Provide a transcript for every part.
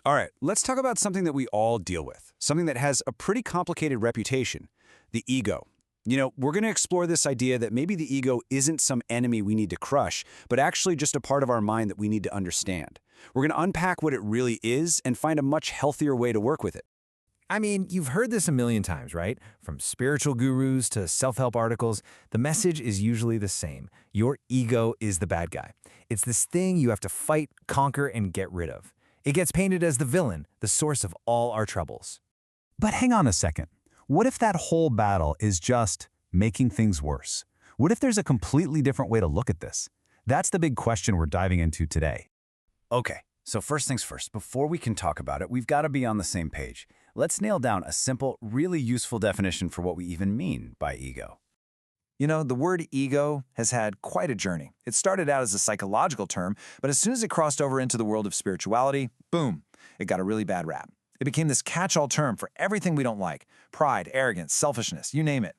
All right, let's talk about something that we all deal with, something that has a pretty complicated reputation, the ego. We're going to explore this idea that maybe the ego isn't some enemy we need to crush, but actually just a part of our mind that we need to understand. We're going to unpack what it really is and find a much healthier way to work with it. I mean, you've heard this a million times, right? From spiritual gurus to self-help articles, the message is usually the same. Your ego is the bad guy. It's this thing you have to fight, conquer, and get rid of. It gets painted as the villain, the source of all our troubles. But hang on a second. What if that whole battle is just making things worse? What if there's a completely different way to look at this? That's the big question we're diving into today. Okay, so first things first, before we can talk about it, we've got to be on the same page. Let's nail down a simple, really useful definition for what we even mean by ego. The word ego has had quite a journey. It started out as a psychological term, but as soon as it crossed over into the world of spirituality, boom, it got a really bad rap. It became this catch-all term for everything we don't like: pride, arrogance, selfishness, you name it.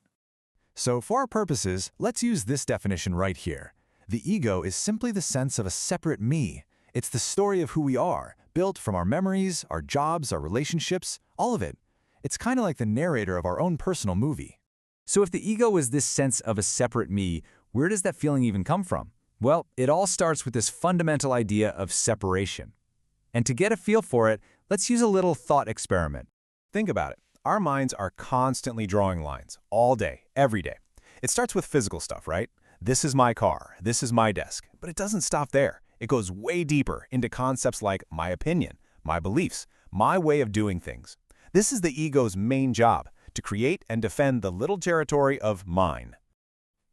So for our purposes, let's use this definition right here. The ego is simply the sense of a separate me. It's the story of who we are, built from our memories, our jobs, our relationships, all of it. It's kind of like the narrator of our own personal movie. So if the ego is this sense of a separate me, where does that feeling even come from? Well, it all starts with this fundamental idea of separation. And to get a feel for it, let's use a little thought experiment. Think about it. Our minds are constantly drawing lines, all day, every day. It starts with physical stuff, right? This is my car, this is my desk. But it doesn't stop there. It goes way deeper into concepts like my opinion, my beliefs, my way of doing things. This is the ego's main job, to create and defend the little territory of mine.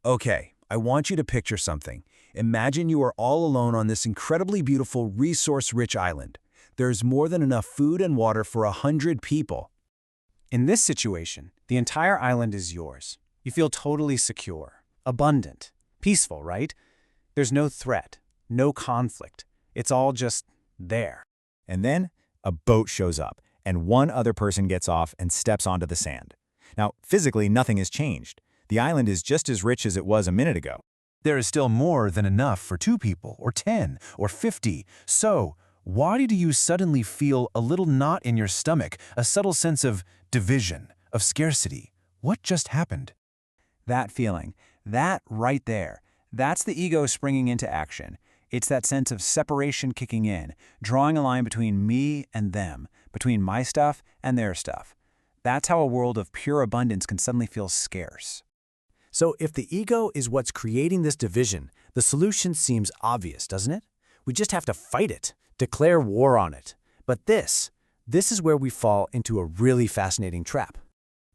Okay, I want you to picture something. Imagine you are all alone on this incredibly beautiful, resource-rich island. There's more than enough food and water for 100 people. In this situation, the entire island is yours. You feel totally secure, abundant, peaceful, right? There's no threat, no conflict. It's all just there. And then a boat shows up, and one other person gets off and steps onto the sand. Now, physically, nothing has changed. The island is just as rich as it was a minute ago. There is still more than enough for 2 people, or 10, or 50. So, why do you suddenly feel a little knot in your stomach, a subtle sense of division, of scarcity? What just happened? That feeling, that right there, that's the ego springing into action. It's that sense of separation kicking in, drawing a line between me and them, between my stuff and their stuff. That's how a world of pure abundance can suddenly feel scarce. So if the ego is what's creating this division, the solution seems obvious, doesn't it? We just have to fight it, declare war on it. But this is where we fall into a really fascinating trap.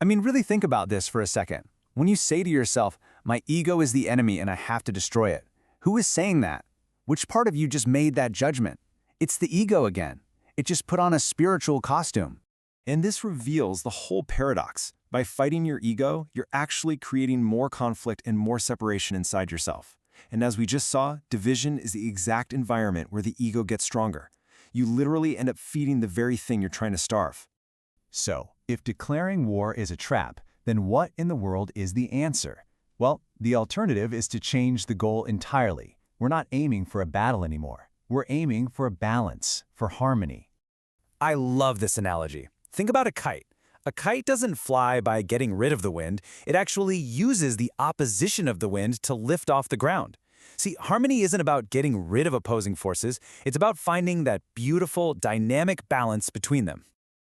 I mean, really think about this for a second. When you say to yourself, my ego is the enemy and I have to destroy it, who is saying that? Which part of you just made that judgment? It's the ego again. It just put on a spiritual costume. And this reveals the whole paradox. By fighting your ego, you're actually creating more conflict and more separation inside yourself. And as we just saw, division is the exact environment where the ego gets stronger. You literally end up feeding the very thing you're trying to starve. So, if declaring war is a trap, then what in the world is the answer? Well, the alternative is to change the goal entirely. We're not aiming for a battle anymore. We're aiming for a balance, for harmony. I love this analogy. Think about a kite. A kite doesn't fly by getting rid of the wind. It actually uses the opposition of the wind to lift off the ground. See, harmony isn't about getting rid of opposing forces. It's about finding that beautiful, dynamic balance between them.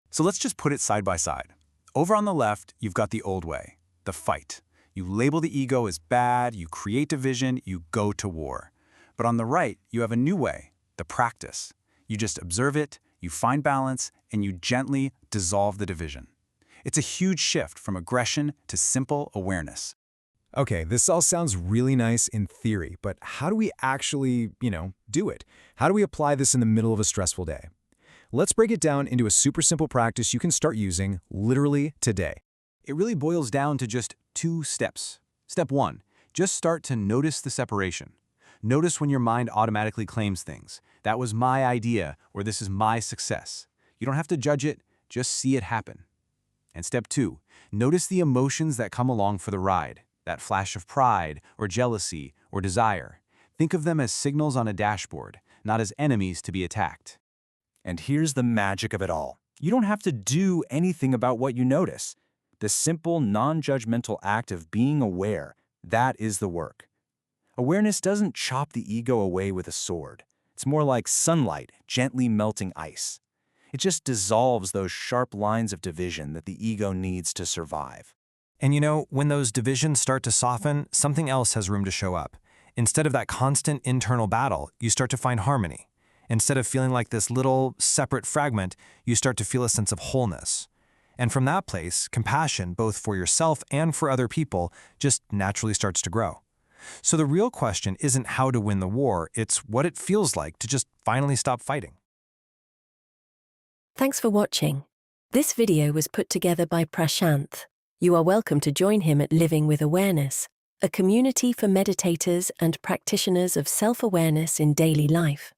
So let's just put it side by side. Over on the left, you've got the old way, the fight. You label the ego as bad, you create division, you go to war. But on the right, you have a new way, the practice. You just observe it, you find balance, and you gently dissolve the division. It's a huge shift from aggression to simple awareness. Okay, this all sounds really nice in theory, but how do we actually, do it? How do we apply this in the middle of a stressful day? Let's break it down into a super simple practice you can start using literally today. It really boils down to just 2 steps. Step 1, just start to notice the separation. Notice when your mind automatically claims things. That was my idea, or this is my success. You don't have to judge it, just see it happen. And step 2, notice the emotions that come along for the ride, that flash of pride or jealousy or desire. Think of them as signals on a dashboard, not as enemies to be attacked. And here's the magic of it all. You don't have to do anything about what you notice. The simple, non-judgmental act of being aware, that is the work. Awareness doesn't chop the ego away with a sword. It's more like sunlight gently melting ice. It just dissolves those sharp lines of division that the ego needs to survive. And you know, when those divisions start to soften, something else has room to show up. Instead of that constant internal battle, you start to find harmony. Instead of feeling like this little separate fragment, you start to feel a sense of wholeness. And from that place, compassion, both for yourself and for other people, just naturally starts to grow. So the real question isn't how to win the war, it's what it feels like to just finally stop fighting. Thanks for watching. This video was put together by Prashanth. You are welcome to join him at Living with Awareness, a community for meditators and practitioners of self-awareness in daily life.